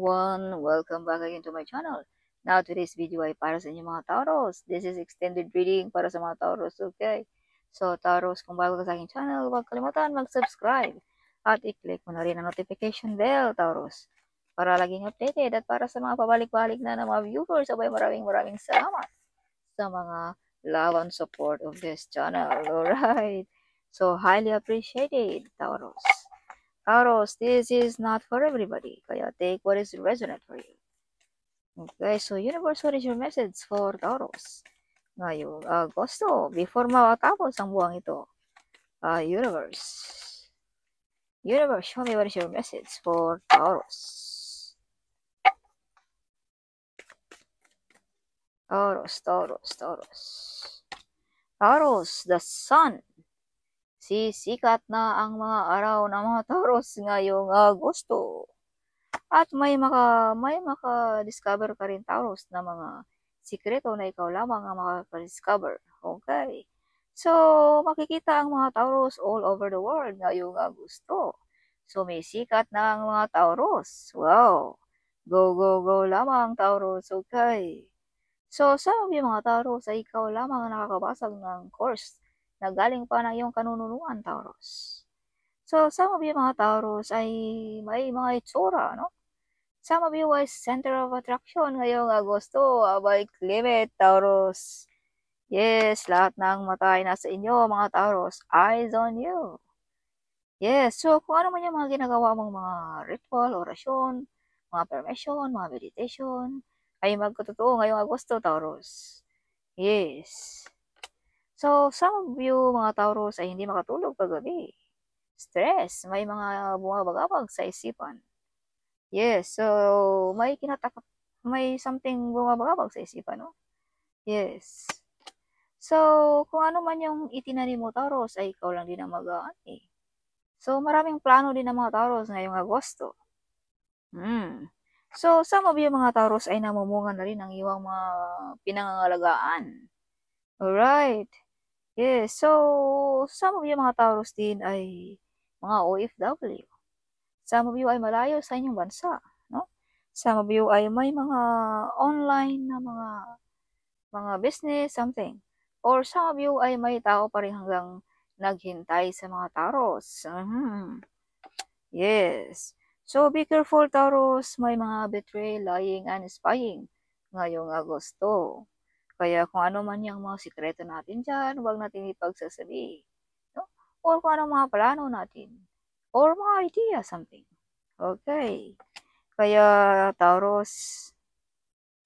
everyone, welcome back again to my channel. Now today's video ay para sa inyo mga Tauros. This is extended reading para sa mga Tauros, okay? So Tauros, kung bago ka sa aking channel, huwag kalimutan mag-subscribe at i-click mo na rin ang notification bell, Tauros, para laging updated. At para sa mga pabalik-balik na mga viewers, abay maraming salamat sa mga love and support of this channel. Alright, so highly appreciated, Tauros. Taurus, this is not for everybody. Kaya take what is resonant for you. Okay, so universe, what is your message for Taurus? Ngayong Agosto, before matapos ang buwang ito. Universe, show me what is your message for Taurus. Taurus, the sun. Sisikat na ang mga araw ng mga Taurus ngayong Agosto. At may maka-discover ka rin, Taurus, na mga sikreto na ikaw lamang ang makaka-discover. Okay. So, makikita ang mga Taurus all over the world ngayong Agosto. So, may sikat na ang mga Taurus. Wow. Go lamang, Taurus. Okay. So, some of you mga Taurus ay ikaw lamang ang nakakabasag ng course na galing pa ng iyong kanununuan, Taurus. So, some of you mga Taurus ay may mga itsura, no? Some of you ay center of attraction ngayong Agosto. Abay, claim it, Taurus. Yes, lahat ng mata ay nasa inyo, mga Taurus. Eyes on you. Yes, so kung ano man yung mga ginagawa mong mga ritual, orasyon, mga permission, mga meditation, ay magkatotoo ngayong Agosto, Taurus. Yes. So, some of you, mga Taurus, ay hindi makatulog kagabi. Stress, may mga bumabagabag sa isipan. Yes, so may something bumabagabag sa isipan, no? Yes. So, kung ano man yung itinanim mo, Taurus, ay ikaw lang din ang magaan eh. So, maraming plano din ng mga Taurus ngayong Agosto. So, some of you mga Taurus ay namumunga na rin ang iwang mga pinangangalagaan. Alright. Yes, so some of you mga Taurus din ay mga OFW. Some of you ay malayo sa inyong bansa, no? Some of you ay may mga online na mga business, something. Or some of you ay may tao pa rin hanggang naghintay sa mga Taurus. Yes. So, be careful, Taurus. May mga betray, lying, and spying ngayong Agosto. Kaya kung ano man yung mga sikreto natin dyan, huwag natin ipagsasabi. No? Or kung ano mga plano natin. Or mga idea, something. Okay. Kaya, Taurus,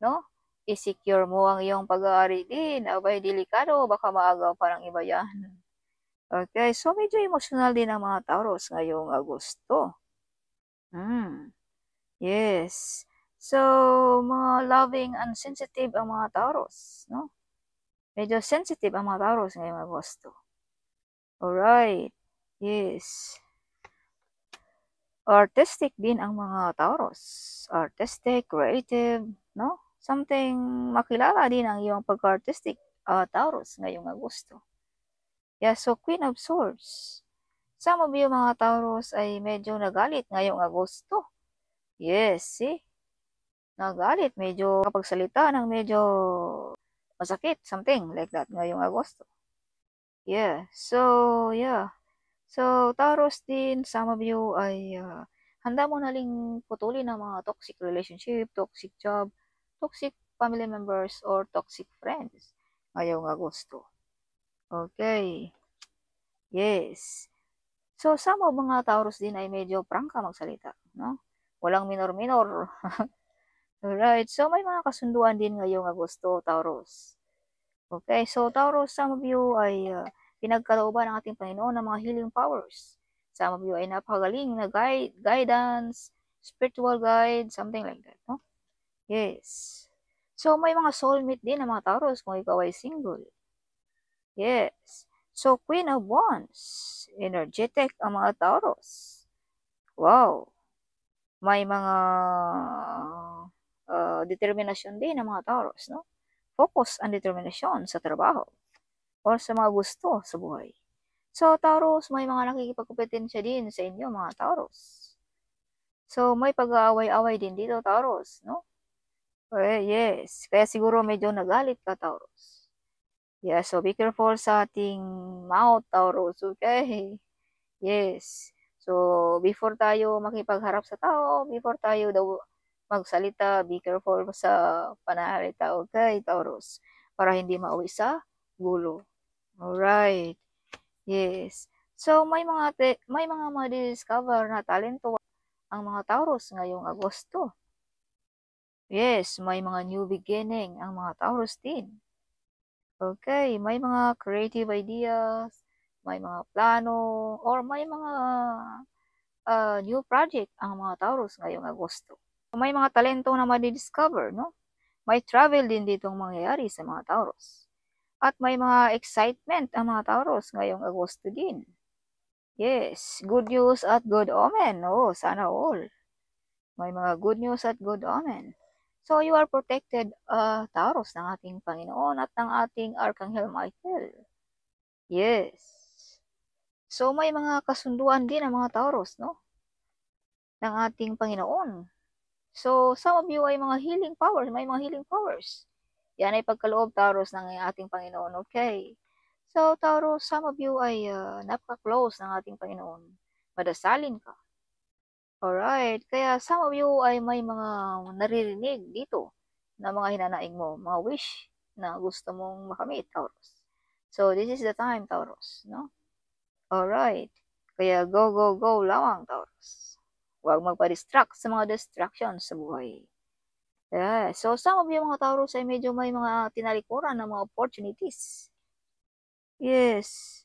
no? I-secure mo ang iyong pag-aari din. Abay, delikado. Baka maagaw pa ng iba yan. Okay. So, medyo emotional din ang mga Taurus ngayong Agosto. Yes. So, mga loving and sensitive ang mga Taurus, no? Medyo sensitive ang mga Taurus ngayong Agosto. Alright. Yes. Artistic din ang mga Taurus. Artistic, creative, no? Something makilala din ang iyong pagka-artistic, Taurus ngayong Agosto. Yeah, so Queen of Swords. Some of you mga Taurus ay medyo nagalit ngayong Agosto. Yes, see? Nagalit, medyo kapagsalita ng medyo masakit, something like that ngayong Agosto. Yeah, so yeah. So Taurus din, some of you ay handa mo na ling putulin ng mga toxic relationship, toxic job, toxic family members, or toxic friends ngayong Agosto. Okay. Yes. So some of mga Taurus din ay medyo prangka magsalita, no? Walang minor-minor. Alright, so may mga kasunduan din ngayong Agosto, Taurus. Okay, so Taurus, some of you ay pinagkalooban ng ating Panginoon ng mga healing powers. Some of you ay napakagaling na guidance, spiritual guide, something like that, no? Yes. So may mga soulmate din ng mga Taurus kung ikaw ay single. Yes. So Queen of Wands, energetic ang mga Taurus. Wow. May mga determinasyon din ng mga Taurus, no? Focus and determinasyon sa trabaho o sa mga gusto sa buhay. So, Taurus, may mga nakikipagkompetensya din sa inyo, mga Taurus. So, may pag-aaway-away din dito, Taurus, no? Yes. Kaya siguro medyo nagalit ka, Taurus. Yeah, so be careful sa ating mouth, Taurus, okay? Yes. So, before tayo makipagharap sa tao, before tayo daw magsalita, be careful sa pananalita, okay, Taurus? Para hindi mauwi sa gulo. Alright. Yes. So, may mga madidiscover na talento ang mga Taurus ngayong Agosto. Yes, may mga new beginning ang mga Taurus din. Okay, may mga creative ideas, may mga plano, or may mga new project ang mga Taurus ngayong Agosto. May mga talento na madidiscover, no? May travel din ditong mangyayari sa mga Taurus. At may mga excitement ang mga Taurus ngayong Agosto din. Yes, good news at good omen. Oh, sana all. May mga good news at good omen. So, you are protected, Taurus, ng ating Panginoon at ng ating Archangel Michael. Yes. So, may mga kasunduan din ang mga Taurus, no? Ng ating Panginoon. So, some of you ay mga healing powers. May mga healing powers. Yan ay pagkaloob, Taurus, ng ating Panginoon. Okay. So, Taurus, some of you ay napaka-close ng ating Panginoon. Madasalin ka. Alright. Kaya some of you ay may mga naririnig dito na mga hinanaing mo, mga wish na gusto mong makamit, Taurus. So, this is the time, Taurus, no? Alright. Kaya go, go, go lamang, Taurus. Huwag magpa-distract sa mga distractions sa buhay. Yeah. So, some of you mga Taurus ay medyo may mga tinalikuran ng mga opportunities. Yes.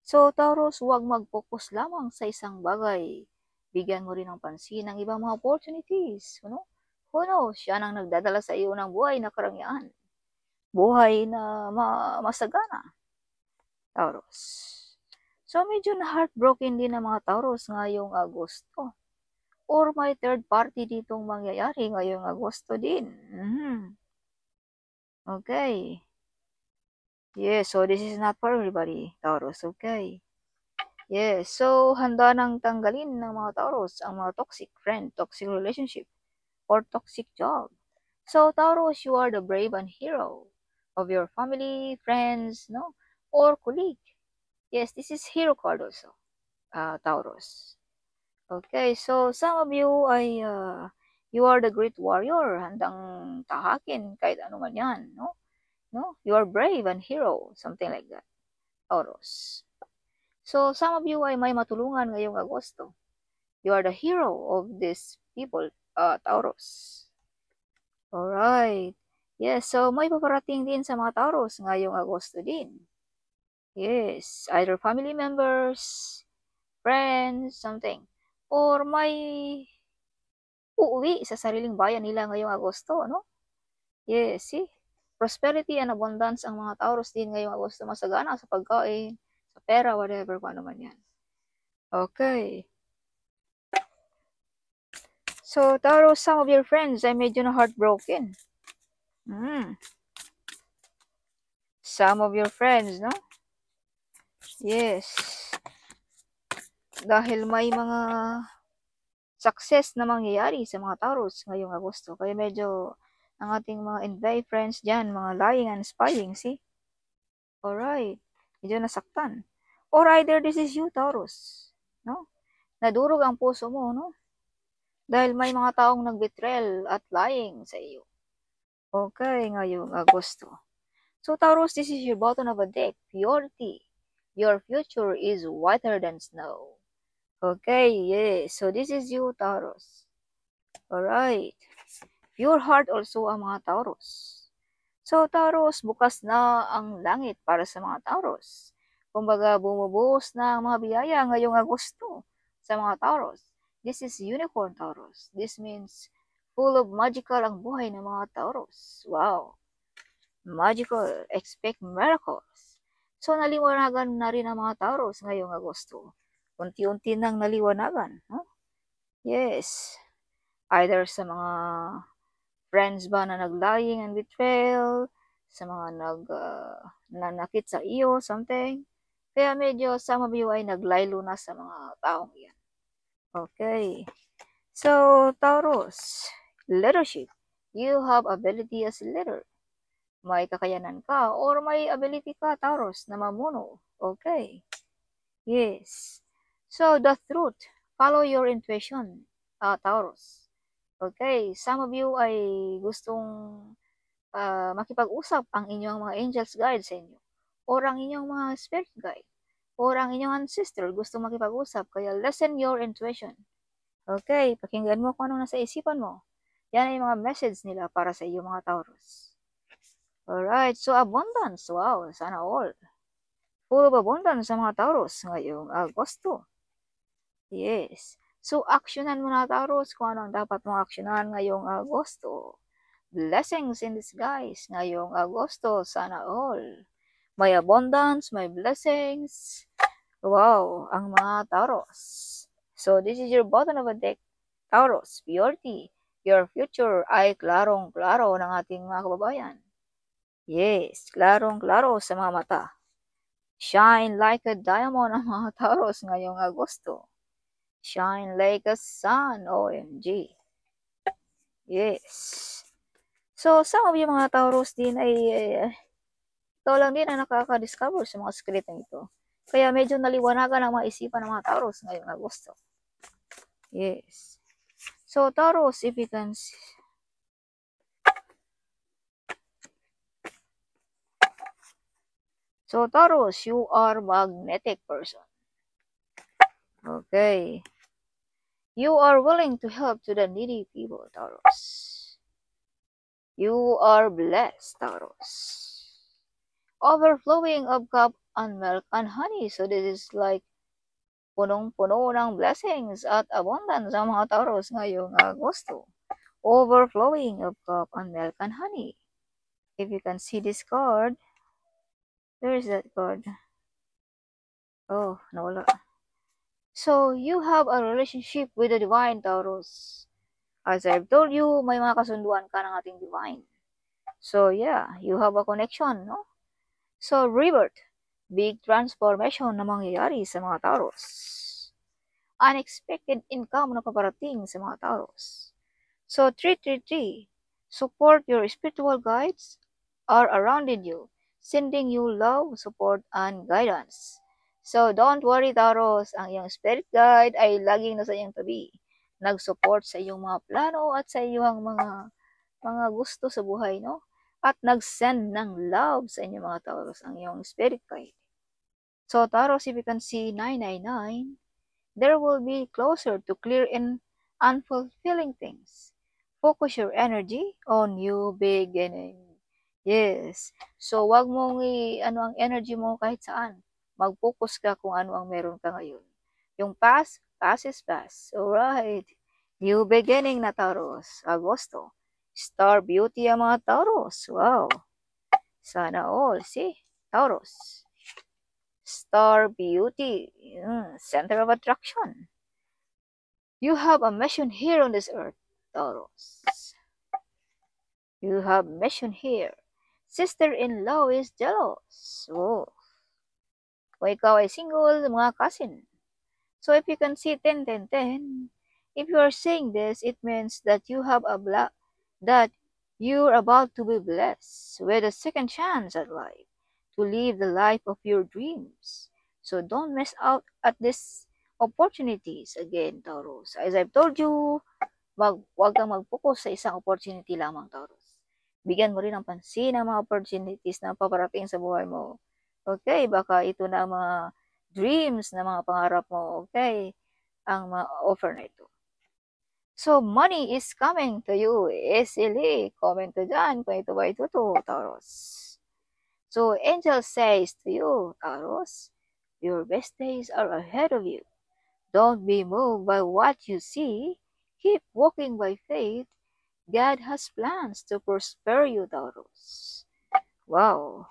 So, Taurus, huwag mag-focus lamang sa isang bagay. Bigyan mo rin ng pansin ang ibang mga opportunities. Ano? Who knows, siya nang nagdadala sa iyo ng buhay na karangyaan. Buhay na masagana. Taurus. So, medyo na heartbroken din ang mga Taurus ngayong Agosto. Or may third party ditong mangyayari ngayong Agosto din. Okay. Yes, so this is not for everybody, Taurus. Okay. Yes, so handa nang tanggalin ng mga Taurus ang mga toxic friend, toxic relationship, or toxic job. So Taurus, you are the brave and hero of your family, friends, no, or colleague. Yes, this is hero card also, Taurus. Okay, so some of you ay you are the great warrior, handang tahakin kahit ano man yan, no? No, you are brave and hero, something like that, Taurus. So, some of you ay may matulungan ngayong Agosto. You are the hero of these people, Taurus. Alright. Yes, so may paparating din sa mga Taurus ngayong Agosto din. Yes, either family members, friends, something. Or may uuwi sa sariling bayan nila ngayong Agosto, no? Yes, see? Prosperity and abundance ang mga Taurus din ngayong Agosto. Masagana sa pagkain, sa pera, whatever, paano man yan. Okay. So, Taurus, some of your friends ay medyo na heartbroken. Some of your friends, no? Yes. Dahil may mga success na mangyayari sa mga Taurus ngayong Agosto. Kaya medyo ang ating mga envy friends dyan, mga lying and spying, see? Alright. Medyo nasaktan. Or either this is you, Taurus. No? Nadurog ang puso mo, no? Dahil may mga taong nagbetral at lying sa iyo. Okay, ngayong Agosto. So, Taurus, this is your bottom of a deck. Purity. Your future is whiter than snow. Okay, yes. So, this is you, Taurus. Alright. Pure heart also ang mga Taurus. So, Taurus, bukas na ang langit para sa mga Taurus. Kumbaga, bumubuhos na ang mga biyaya ngayong Agosto sa mga Taurus. This is unicorn Taurus. This means full of magical ang buhay ng mga Taurus. Wow. Magical. Expect miracles. So, naliwanagan na rin ang mga Taurus ngayong Agosto. Unti-unti nang naliwanagan. Huh? Yes. Either sa mga friends ba na naglying and betrayal, sa mga nanakit sa iyo, something. Kaya medyo some of you ay naglaylo na sa mga taong yan. Okay. So, Taurus, leadership. You have ability as a leader. May kakayanan ka or may ability ka, Taurus, na mamuno. Okay. Yes. So, the truth. Follow your intuition, Taurus. Okay. Some of you ay gustong makipag-usap ang inyong mga angels guide sa inyo. Or ang inyong mga spirit guide. Or ang inyong ancestor gusto makipag-usap. Kaya listen your intuition. Okay, pakinggan mo kung ano nasa isipan mo. Yan ay mga message nila para sa iyo mga Taurus. Alright, so abundance. Wow, sana all. Full of abundance sa mga Taurus ngayong Agosto. Yes. So, aksyonan mo na Taurus kung ano ang dapat mong aksyonan ngayong Agosto. Blessings in disguise ngayong Agosto. Sana all. May abundance, may blessings. Wow, ang mga Taurus. So, this is your bottom of a deck. Taurus, purity. Your future ay klarong-klaro ng ating mga kababayan. Yes, klarong-klaro sa mga mata. Shine like a diamond ang mga Taurus ngayong Agosto. Shine like a sun, OMG. Yes. So, some of you mga Taurus din ay ikaw lang din ang nakaka-discover sa mga script na ito. Kaya medyo naliwanagan ang mga isipan ng mga Taurus ngayong Agosto. Yes. So, Taurus, if you can see. So, Taurus, you are magnetic person. Okay. You are willing to help to the needy people, Taurus. You are blessed, Taurus. Overflowing of cup and milk and honey. So, this is like punong-puno ng blessings at abundance ang mga Taurus ngayong Agosto. Overflowing of cup and milk and honey. If you can see this card, where is that card? Oh, nawala. So, you have a relationship with the divine, Taurus. As I've told you, may mga kasunduan ka ng ating divine. So, yeah, you have a connection, no? So, rebirth. Big transformation na mangyayari sa mga Taurus. Unexpected income na paparating sa mga Taurus. So, 333. Support your spiritual guides are around you, sending you love, support, and guidance. So, don't worry, Taurus. Ang iyong spirit guide ay laging nasa iyong tabi. Nag-support sa iyong mga plano at sa iyong mga gusto sa buhay, no? At nag-send ng love sa inyong mga Taurus, ang iyong spirit guide. So, Taurus, if you can see 999, there will be closer to clear and unfulfilling things. Focus your energy on new beginning. Yes. So, wag mong ano ang energy mo kahit saan. Mag-focus ka kung ano ang meron ka ngayon. Yung past is past. Alright. New beginning na Taurus. Agosto. Star beauty ang mga Taurus. Wow. Sana all. See? Taurus. Star beauty. Center of attraction. You have a mission here on this earth, Taurus. You have mission here. Sister-in-law is jealous. Oh. Kung ikaw ay single, mga cousin. So if you can see 10, 10, 10, if you are saying this, it means that you have that you're about to be blessed with a second chance at life, to live the life of your dreams. So don't miss out at these opportunities again, Taurus. As I've told you, wag kang mag-focus sa isang opportunity lamang, Taurus. Bigyan mo rin ng pansin ang mga opportunities na paparating sa buhay mo. Okay, baka ito na ang mga dreams na mga pangarap mo. Okay, ang mga offer na ito. So, money is coming to you easily. Comment to dyan kung ito ba ito to, Taurus. So, angel says to you, Taurus, your best days are ahead of you. Don't be moved by what you see. Keep walking by faith. God has plans to prosper you, Taurus. Wow.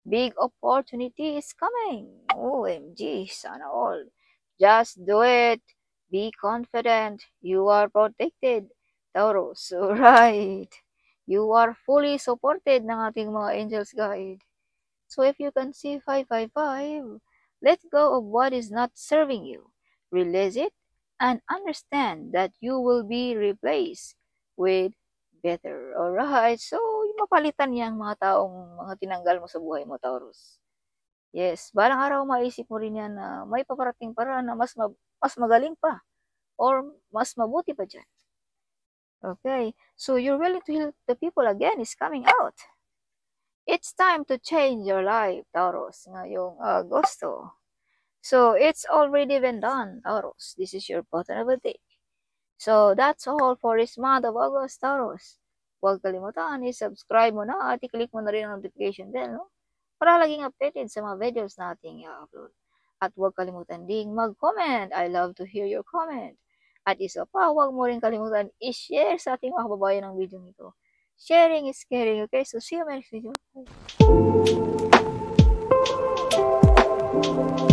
Big opportunity is coming. OMG, sana all. Just do it. Be confident. You are protected, Taurus. Right. You are fully supported ng ating mga angels guide. So if you can see 555, let go of what is not serving you. Release it and understand that you will be replaced with better. Alright? So, yung mapalitan niyang mga taong mga tinanggal mo sa buhay mo, Taurus. Yes, balang araw maisip mo rin yan na may paparating paraan na mas magaling pa or mas mabuti pa dyan. Okay, so you're willing to help the people again is coming out. It's time to change your life, Taurus, ngayong Agosto. So, it's already been done, Taurus. This is your button of the day. So, that's all for this month of August, Taurus. Huwag kalimutan, i-subscribe mo na at i-click mo na rin ang notification bell, no? Para laging updated sa mga videos nating i-upload. At huwag kalimutan ding mag-comment. I love to hear your comment. At isa pa, huwag mo rin kalimutan i-share sa ating mga kababayan ng video nito. Sharing is caring, okay? So, see you in my next video. Bye.